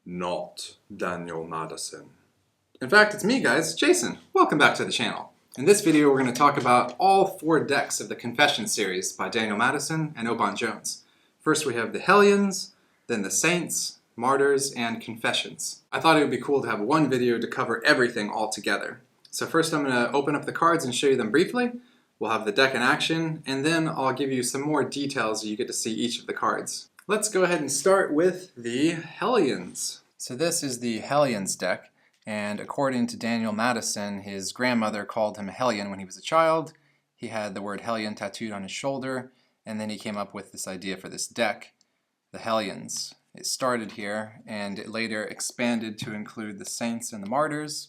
Not Daniel Madison. In fact, it's me, guys, Jason. Welcome back to the channel. In this video, we're going to talk about all 4 decks of the Confessions series by Daniel Madison and Oban Jones. First, we have the Hellions, then the Saints, Martyrs, and Confessions. I thought it would be cool to have one video to cover everything all together. So first, I'm going to open up the cards and show you them briefly. We'll have the deck in action, and then I'll give you some more details so you get to see each of the cards. Let's go ahead and start with the Hellions. So this is the Hellions deck, and according to Daniel Madison, his grandmother called him a Hellion when he was a child. He had the word Hellion tattooed on his shoulder, and then he came up with this idea for this deck, the Hellions. It started here, and it later expanded to include the Saints and the Martyrs,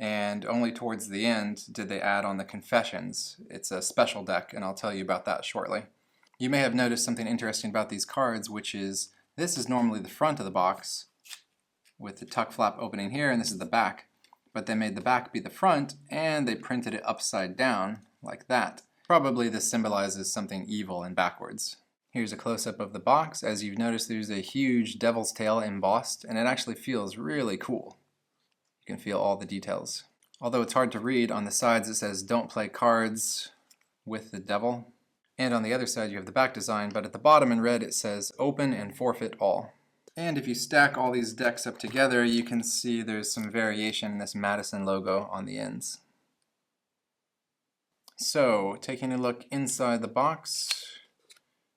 and only towards the end did they add on the Confessions. It's a special deck, and I'll tell you about that shortly. You may have noticed something interesting about these cards, which is this is normally the front of the box with the tuck flap opening here, and this is the back. But they made the back be the front, and they printed it upside down like that. Probably this symbolizes something evil and backwards. Here's a close-up of the box. As you've noticed, there's a huge devil's tail embossed, and it actually feels really cool. You can feel all the details. Although it's hard to read, on the sides it says don't play cards with the devil. And on the other side you have the back design, but at the bottom in red it says open and forfeit all. And if you stack all these decks up together, you can see there's some variation in this Madison logo on the ends. So, taking a look inside the box,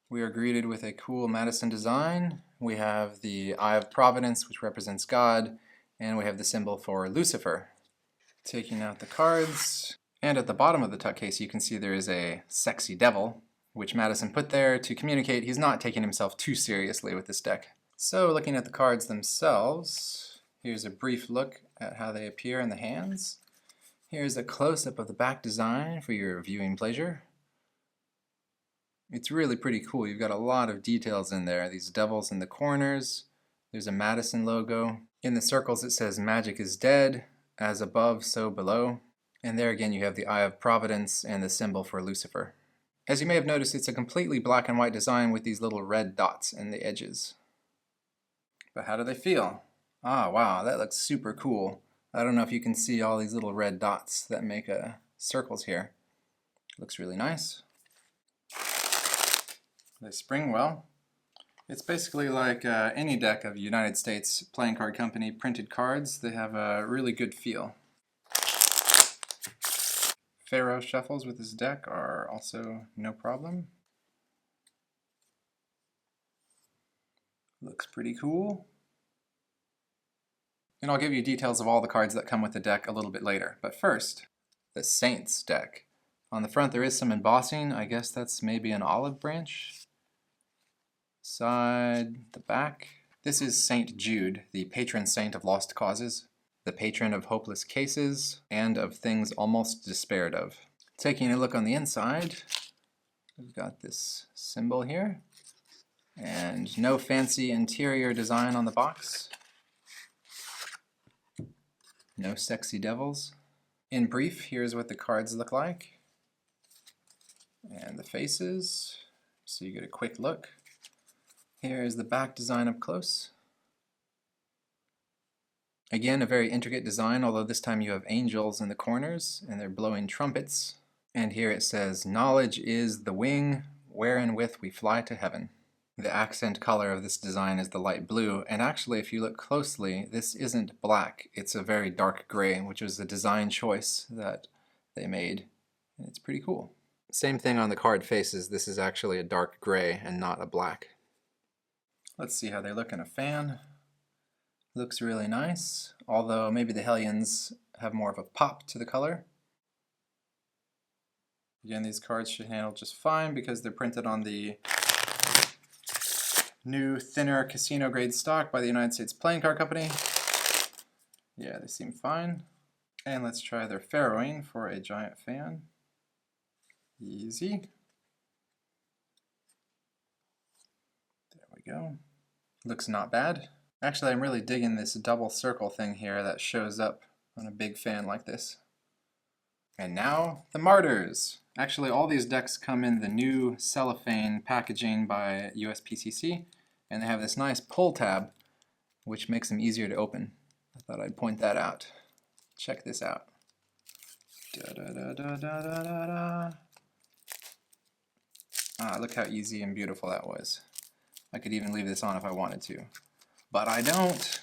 we are greeted with a cool Madison design. We have the Eye of Providence, which represents God, and we have the symbol for Lucifer. Taking out the cards, and at the bottom of the tuck case you can see there is a sexy devil, which Madison put there to communicate he's not taking himself too seriously with this deck. So looking at the cards themselves, here's a brief look at how they appear in the hands. Here's a close-up of the back design for your viewing pleasure. It's really pretty cool. You've got a lot of details in there. These devils in the corners. There's a Madison logo. In the circles it says magic is dead, as above so below. And there again you have the Eye of Providence and the symbol for Lucifer. As you may have noticed, it's a completely black and white design with these little red dots in the edges. But how do they feel? Ah, wow, that looks super cool. I don't know if you can see all these little red dots that make circles here. Looks really nice. They spring well. It's basically like any deck of United States Playing Card Company printed cards. They have a really good feel. Pharaoh shuffles with this deck are also no problem. Looks pretty cool. And I'll give you details of all the cards that come with the deck a little bit later. But first, the Saints deck. On the front there is some embossing. I guess that's maybe an olive branch. Side, the back. This is Saint Jude, the patron saint of lost causes, the patron of hopeless cases, and of things almost despaired of. Taking a look on the inside, we've got this symbol here, and no fancy interior design on the box. No sexy devils. In brief, here's what the cards look like, and the faces, so you get a quick look. Here's the back design up close. Again, a very intricate design, although this time you have angels in the corners, and they're blowing trumpets. And here it says, knowledge is the wing wherewith we fly to heaven. The accent color of this design is the light blue, and actually if you look closely, this isn't black, it's a very dark gray, which was a design choice that they made, and it's pretty cool. Same thing on the card faces, this is actually a dark gray and not a black. Let's see how they look in a fan. Looks really nice, although maybe the Hellions have more of a pop to the color. Again, these cards should handle just fine because they're printed on the new, thinner casino grade stock by the United States Playing Card Company. Yeah, they seem fine. And let's try their Pharaohing for a giant fan. Easy. There we go. Looks not bad. Actually, I'm really digging this double circle thing here that shows up on a big fan like this. And now, the Martyrs. Actually, all these decks come in the new cellophane packaging by USPCC, And they have this nice pull tab, which makes them easier to open. I thought I'd point that out. Check this out. Da, da, da, da, da, da, da, da. Ah, look how easy and beautiful that was. I could even leave this on if I wanted to, but I don't.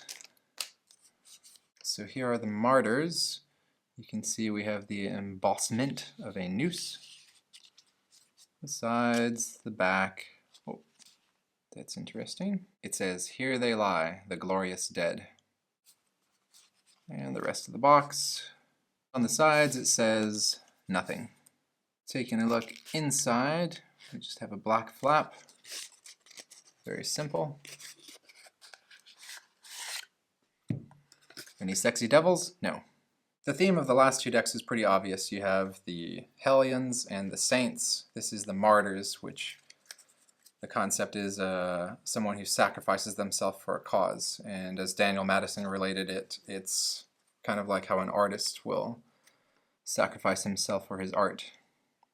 So here are the Martyrs. You can see we have the embossment of a noose. The sides, the back. Oh, that's interesting. It says, "Here they lie, the glorious dead." And the rest of the box. On the sides it says nothing. Taking a look inside, we just have a black flap. Very simple. Any sexy devils? No. The theme of the last two decks is pretty obvious. You have the Hellions and the Saints. This is the Martyrs, which the concept is someone who sacrifices themselves for a cause. And as Daniel Madison related it, it's kind of like how an artist will sacrifice himself for his art.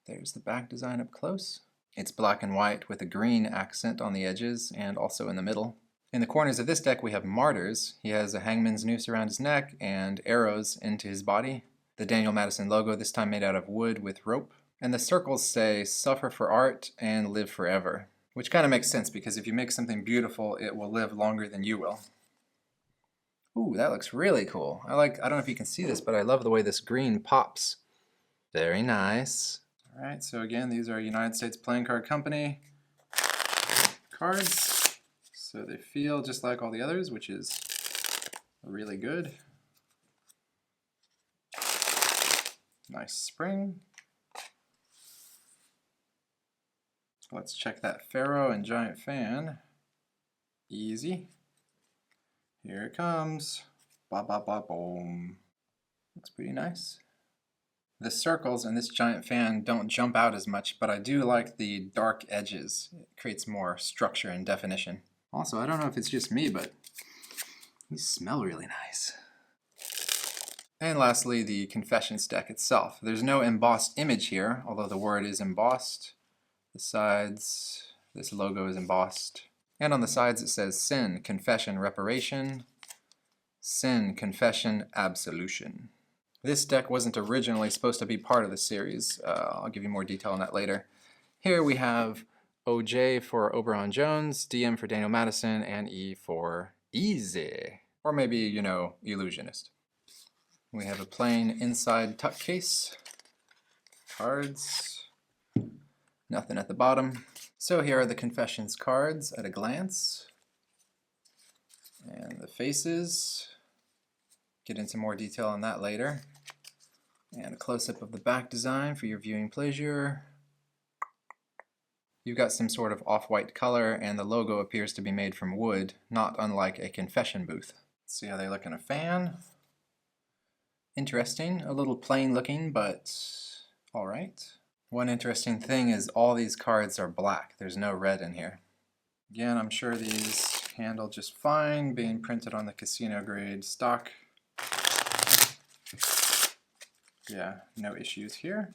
There's the back design up close. It's black and white with a green accent on the edges and also in the middle. In the corners of this deck we have Martyrs. He has a hangman's noose around his neck and arrows into his body. The Daniel Madison logo, this time made out of wood with rope. And the circles say, "Suffer for art and live forever." Which kind of makes sense because if you make something beautiful, it will live longer than you will. Ooh, that looks really cool. I don't know if you can see this, but I love the way this green pops. Very nice. All right, so again, these are United States Playing Card Company cards. So they feel just like all the others, which is really good. Nice spring. Let's check that Pharaoh and Giant Fan. Easy. Here it comes. Ba ba ba boom. Looks pretty nice. The circles and this Giant Fan don't jump out as much, but I do like the dark edges. It creates more structure and definition. Also, I don't know if it's just me, but these smell really nice. And lastly, the Confessions deck itself. There's no embossed image here, although the word is embossed. The sides, this logo is embossed. And on the sides it says Sin, Confession, Reparation. Sin, Confession, Absolution. This deck wasn't originally supposed to be part of the series. I'll give you more detail on that later. Here we have OJ for Oban Jones, DM for Daniel Madison, and E for Easy. Or maybe, you know, Ellusionist. We have a plain inside tuck case. Cards. Nothing at the bottom. So here are the Confessions cards at a glance. And the faces. Get into more detail on that later. And a close-up of the back design for your viewing pleasure. You've got some sort of off-white color, and the logo appears to be made from wood, not unlike a confession booth. Let's see how they look in a fan. Interesting, a little plain looking, but alright. One interesting thing is all these cards are black. There's no red in here. Again, I'm sure these handle just fine, being printed on the casino grade stock. Yeah, no issues here.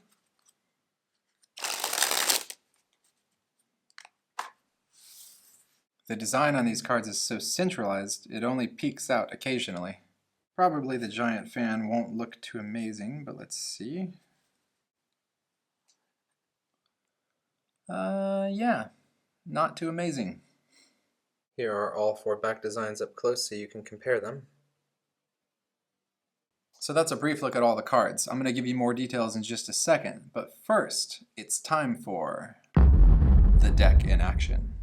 The design on these cards is so centralized, it only peeks out occasionally. Probably the Giant Fan won't look too amazing, but let's see. Yeah, not too amazing. Here are all four back designs up close so you can compare them. So that's a brief look at all the cards. I'm going to give you more details in just a second, but first, it's time for the deck in action.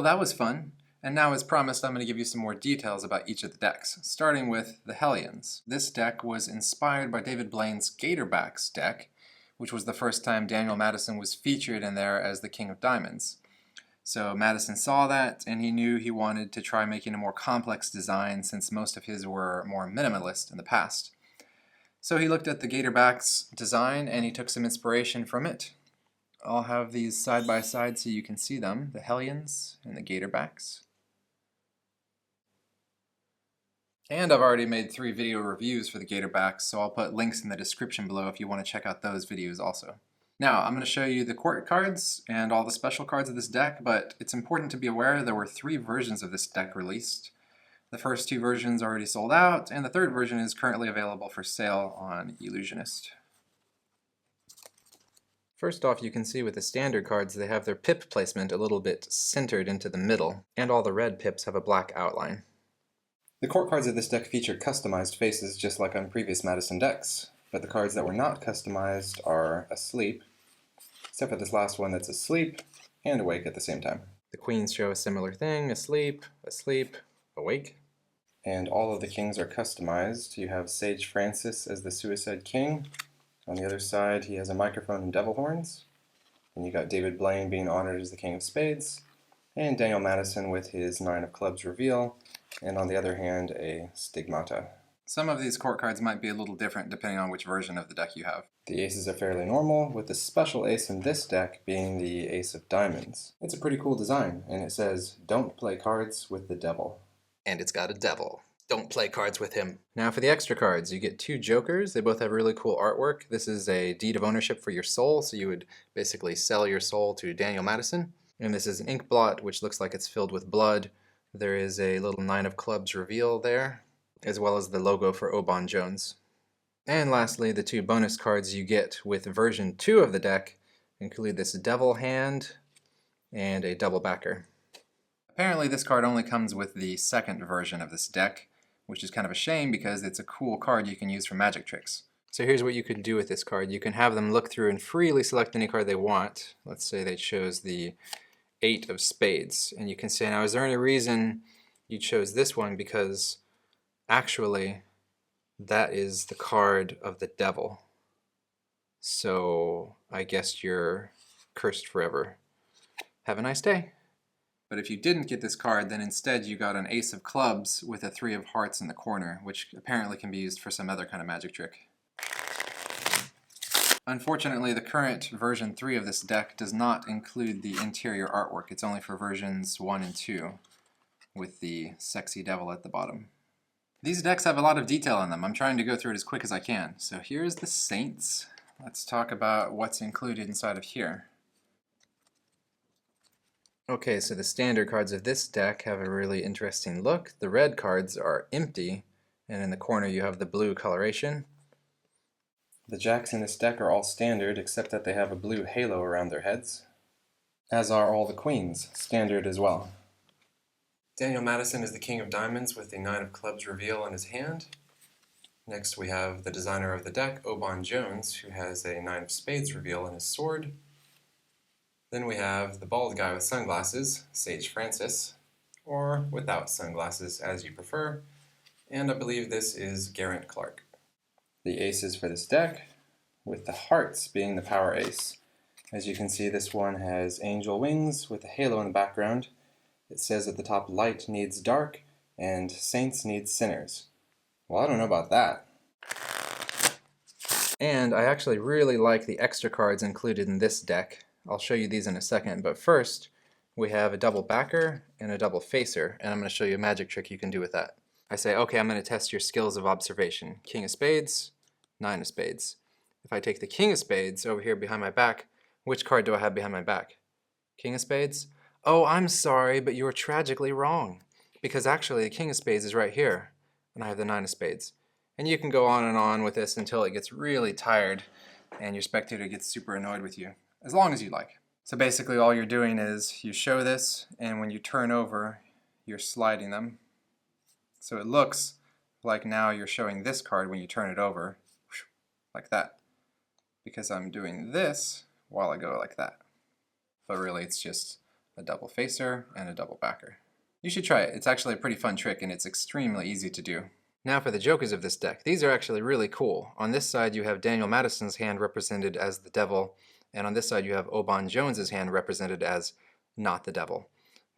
that was fun. And now, as promised, I'm going to give you some more details about each of the decks, starting with the Hellions. This deck was inspired by David Blaine's Gatorbacks deck, which was the first time Daniel Madison was featured in there as the King of Diamonds. So Madison saw that, and he knew he wanted to try making a more complex design since most of his were more minimalist in the past. So he looked at the Gatorbacks design, and he took some inspiration from it. I'll have these side by side so you can see them, the Hellions and the Gatorbacks. And I've already made 3 video reviews for the Gatorbacks, so I'll put links in the description below if you want to check out those videos also. Now, I'm going to show you the court cards and all the special cards of this deck, but it's important to be aware there were 3 versions of this deck released. The first 2 versions are already sold out, and the 3rd version is currently available for sale on Ellusionist. First off, you can see with the standard cards they have their pip placement a little bit centered into the middle, and all the red pips have a black outline. The court cards of this deck feature customized faces just like on previous Madison decks, but the cards that were not customized are asleep, except for this last one that's asleep and awake at the same time. The queens show a similar thing, asleep, asleep, awake. And all of the kings are customized. You have Sage Francis as the Suicide King. On the other side he has a microphone and devil horns. And you got David Blaine being honored as the King of Spades, and Daniel Madison with his 9 of Clubs reveal, and on the other hand a stigmata. Some of these court cards might be a little different depending on which version of the deck you have. The aces are fairly normal, with the special ace in this deck being the Ace of Diamonds. It's a pretty cool design, and it says, "Don't play cards with the devil." And it's got a devil. Don't play cards with him. Now for the extra cards, you get 2 jokers. They both have really cool artwork. This is a deed of ownership for your soul, so you would basically sell your soul to Daniel Madison. And this is an ink blot, which looks like it's filled with blood. There is a little 9 of Clubs reveal there, as well as the logo for Oban Jones. And lastly, the 2 bonus cards you get with version 2 of the deck include this devil hand and a double backer. Apparently this card only comes with the 2nd version of this deck, which is kind of a shame because it's a cool card you can use for magic tricks. So here's what you can do with this card. You can have them look through and freely select any card they want. Let's say they chose the 8 of Spades, and you can say, now is there any reason you chose this one? Because actually that is the card of the devil, so I guess you're cursed forever. Have a nice day. But if you didn't get this card, then instead you got an Ace of Clubs with a 3 of Hearts in the corner, which apparently can be used for some other kind of magic trick. Unfortunately, the current version 3 of this deck does not include the interior artwork. It's only for versions 1 and 2, with the sexy devil at the bottom. These decks have a lot of detail in them. I'm trying to go through it as quick as I can. So here's the Saints. Let's talk about what's included inside of here. Okay, so the standard cards of this deck have a really interesting look. The red cards are empty, and in the corner you have the blue coloration. The jacks in this deck are all standard, except that they have a blue halo around their heads. As are all the queens, standard as well. Daniel Madison is the King of Diamonds with the 9 of Clubs reveal in his hand. Next we have the designer of the deck, Oban Jones, who has a 9 of Spades reveal in his sword. Then we have the bald guy with sunglasses, Sage Francis, or without sunglasses as you prefer, and I believe this is Garrett Clark. The aces for this deck, with the hearts being the power ace. As you can see, this one has angel wings with a halo in the background. It says at the top, light needs dark, and saints need sinners. Well, I don't know about that. And I actually really like the extra cards included in this deck. I'll show you these in a second, but first we have a double backer and a double facer, and I'm going to show you a magic trick you can do with that. I say, okay, I'm going to test your skills of observation. King of Spades, 9 of Spades. If I take the King of Spades over here behind my back, which card do I have behind my back? King of Spades? Oh, I'm sorry, but you are tragically wrong, because actually the King of Spades is right here, and I have the 9 of Spades. And you can go on and on with this until it gets really tired and your spectator gets super annoyed with you, as long as you like. So basically all you're doing is you show this, and when you turn over, you're sliding them. So it looks like now you're showing this card when you turn it over, like that, because I'm doing this while I go like that. But really it's just a double facer, and a double backer. You should try it. It's actually a pretty fun trick, and it's extremely easy to do. Now for the jokers of this deck. These are actually really cool. On this side you have Daniel Madison's hand represented as the devil, and on this side you have Oban Jones's hand represented as not the devil.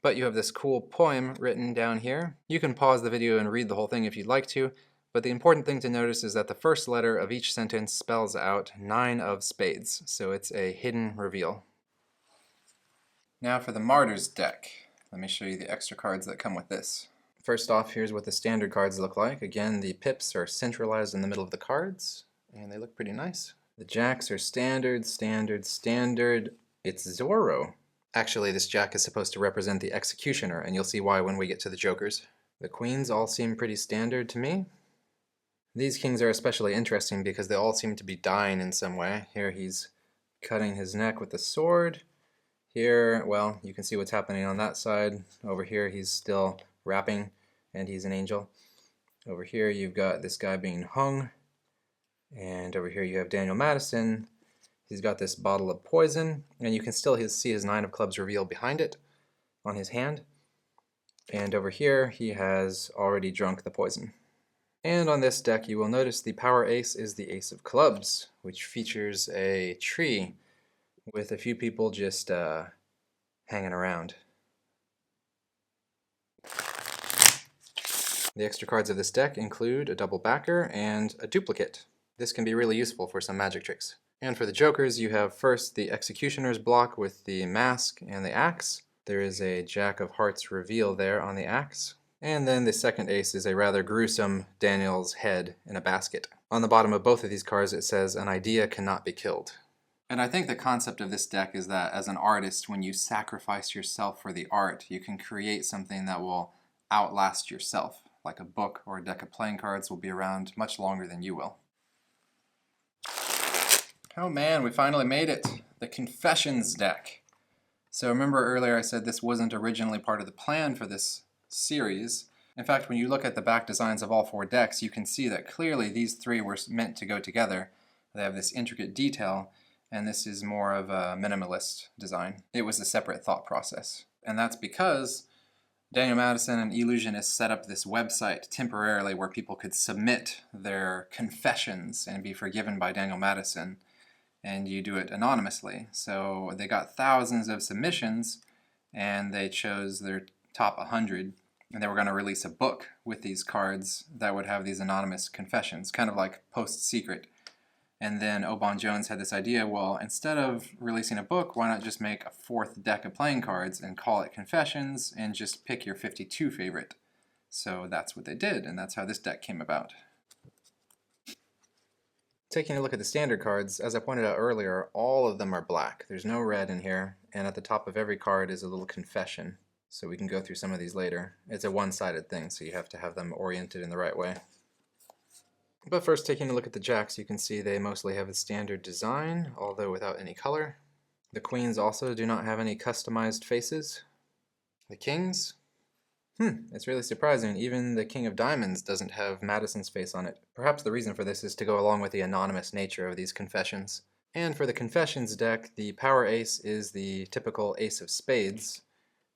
But you have this cool poem written down here. You can pause the video and read the whole thing if you'd like to, but the important thing to notice is that the first letter of each sentence spells out 9 of spades, so it's a hidden reveal. Now for the Martyrs deck. Let me show you the extra cards that come with this. First off, here's what the standard cards look like. Again, the pips are centralized in the middle of the cards, and they look pretty nice. The jacks are standard, standard, standard. It's Zorro. Actually, this jack is supposed to represent the executioner, and you'll see why when we get to the jokers. The queens all seem pretty standard to me. These kings are especially interesting because they all seem to be dying in some way. Here he's cutting his neck with the sword. Here, well, you can see what's happening on that side. Over here he's still rapping, and he's an angel. Over here you've got this guy being hung. And over here you have Daniel Madison. He's got this bottle of poison, and you can still see his 9 of clubs revealed behind it on his hand. And over here he has already drunk the poison. And on this deck you will notice the power ace is the ace of clubs, which features a tree with a few people just hanging around. The extra cards of this deck include a double backer and a duplicate. This can be really useful for some magic tricks. And for the jokers, you have first the executioner's block with the mask and the axe. There is a jack of hearts reveal there on the axe. And then the second ace is a rather gruesome Daniel's head in a basket. On the bottom of both of these cards it says, "An idea cannot be killed." And I think the concept of this deck is that as an artist, when you sacrifice yourself for the art, you can create something that will outlast yourself. Like a book or a deck of playing cards will be around much longer than you will. Oh man, we finally made it! The Confessions deck. So remember earlier I said this wasn't originally part of the plan for this series. In fact, when you look at the back designs of all 4 decks, you can see that clearly these 3 were meant to go together. They have this intricate detail, and this is more of a minimalist design. It was a separate thought process. And that's because Daniel Madison and Ellusionist set up this website temporarily where people could submit their confessions and be forgiven by Daniel Madison, and you do it anonymously. So they got thousands of submissions, and they chose their top 100, and they were going to release a book with these cards that would have these anonymous confessions, kind of like Post-Secret. And then Oban Jones had this idea, well, instead of releasing a book, why not just make a 4th deck of playing cards and call it Confessions and just pick your 52 favorite. So that's what they did, and that's how this deck came about. Taking a look at the standard cards, as I pointed out earlier, all of them are black. There's no red in here, and at the top of every card is a little confession. So we can go through some of these later. It's a one-sided thing, so you have to have them oriented in the right way. But first, taking a look at the jacks, you can see they mostly have a standard design, although without any color. The queens also do not have any customized faces. The kings? It's really surprising. Even the King of Diamonds doesn't have Madison's face on it. Perhaps the reason for this is to go along with the anonymous nature of these confessions. And for the Confessions deck, the power ace is the typical ace of spades.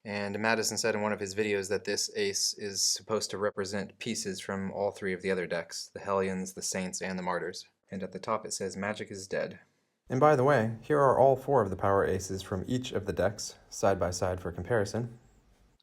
And Madison said in one of his videos that this ace is supposed to represent pieces from all 3 of the other decks, the Hellions, the Saints, and the Martyrs. And at the top it says, "Magic is dead." And by the way, here are all 4 of the power aces from each of the decks, side by side for comparison.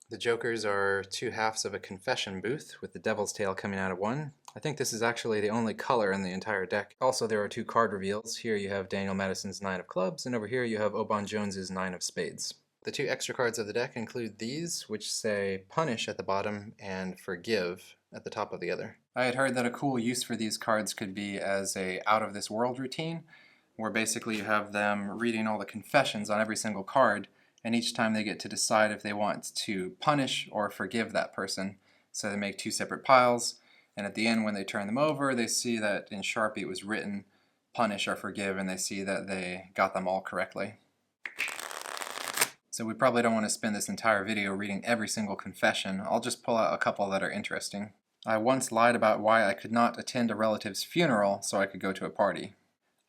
The jokers are 2 halves of a confession booth, with the devil's tail coming out of one. I think this is actually the only color in the entire deck. Also, there are 2 card reveals. Here you have Daniel Madison's 9 of clubs, and over here you have Oban Jones's 9 of spades. The 2 extra cards of the deck include these, which say Punish at the bottom and Forgive at the top of the other. I had heard that a cool use for these cards could be as a out-of-this-world routine, where basically you have them reading all the confessions on every single card, and each time they get to decide if they want to punish or forgive that person. So they make 2 separate piles, and at the end when they turn them over, they see that in Sharpie it was written Punish or Forgive, and they see that they got them all correctly. So we probably don't want to spend this entire video reading every single confession. I'll just pull out a couple that are interesting. I once lied about why I could not attend a relative's funeral so I could go to a party.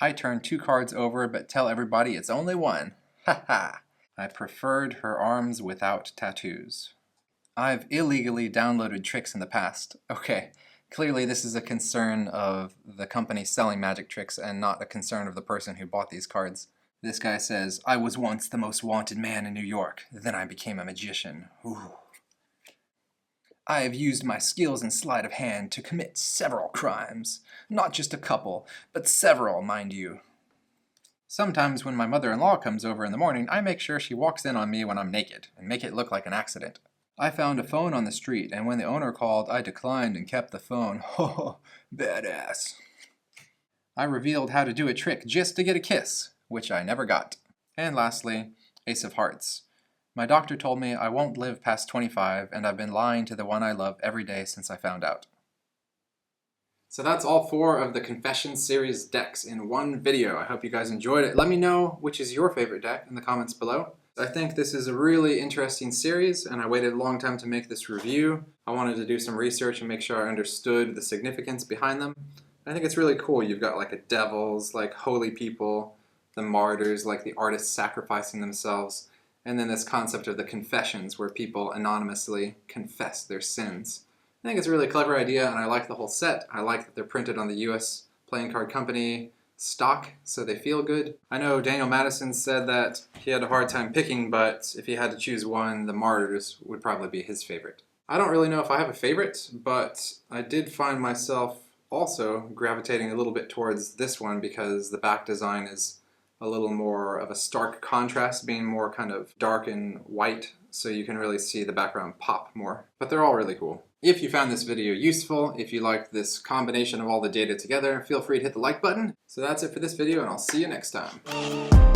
I turn 2 cards over but tell everybody it's only 1. Ha ha! I preferred her arms without tattoos. I've illegally downloaded tricks in the past. Okay, clearly this is a concern of the company selling magic tricks and not a concern of the person who bought these cards. This guy says, I was once the most wanted man in New York, then I became a magician. Ooh. I have used my skills in sleight of hand to commit several crimes. Not just a couple, but several, mind you. Sometimes when my mother-in-law comes over in the morning, I make sure she walks in on me when I'm naked, and make it look like an accident. I found a phone on the street, and when the owner called, I declined and kept the phone. Ho, badass. I revealed how to do a trick just to get a kiss, which I never got. And lastly, Ace of Hearts. My doctor told me I won't live past 25, and I've been lying to the one I love every day since I found out. So that's all 4 of the Confessions series decks in one video. I hope you guys enjoyed it. Let me know which is your favorite deck in the comments below. I think this is a really interesting series, and I waited a long time to make this review. I wanted to do some research and make sure I understood the significance behind them. I think it's really cool. You've got like a devils, like holy people, the martyrs, like the artists sacrificing themselves, and then this concept of the confessions where people anonymously confess their sins. I think it's a really clever idea, and I like the whole set. I like that they're printed on the US Playing Card Company stock, so they feel good. I know Daniel Madison said that he had a hard time picking, but if he had to choose one, the Martyrs would probably be his favorite. I don't really know if I have a favorite, but I did find myself also gravitating a little bit towards this one because the back design is a little more of a stark contrast, being more kind of dark and white, so you can really see the background pop more. But they're all really cool. If you found this video useful, if you liked this combination of all the data together, feel free to hit the like button. So that's it for this video, and I'll see you next time.